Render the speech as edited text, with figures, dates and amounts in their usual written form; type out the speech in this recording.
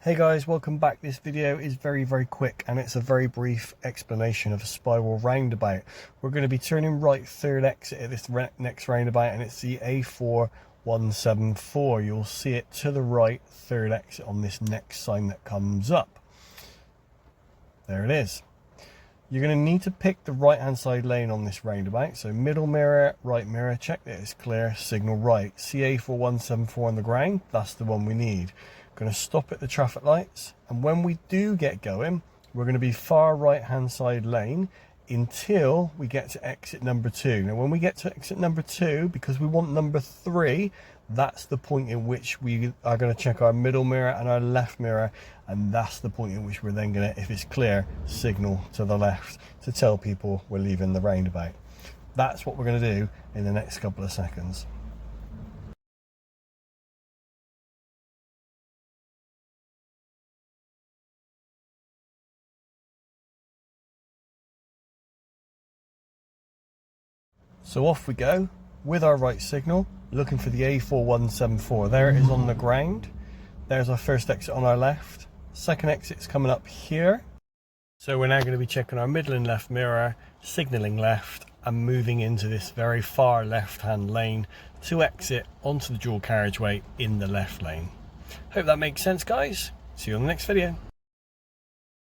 Hey guys, welcome back. This video is very quick and it's a very brief explanation of a spiral roundabout. We're going to be turning right third exit at this next roundabout, and it's the A4174. You'll see it to the right third exit on this next sign that comes up. There it is. You're going to need to pick the right hand side lane on this roundabout. So middle mirror, right mirror, check that it's clear, signal right. CA4174 on the ground, that's the one we need. Going to stop at the traffic lights, and when we do get going, we're going to be far right hand side lane until we get to exit number 2. Now when we get to exit number 2, because we want number 3, that's the point in which we are going to check our middle mirror and our left mirror, and that's the point in which we're then going to, if it's clear, signal to the left to tell people we're leaving the roundabout. That's what we're going to do in the next couple of seconds. So off we go with our right signal, looking for the A4174. There it is on the ground. There's our first exit on our left. Second exit's coming up here. So we're now going to be checking our middle and left mirror, signalling left, and moving into this very far left-hand lane to exit onto the dual carriageway in the left lane. Hope that makes sense, guys. See you on the next video.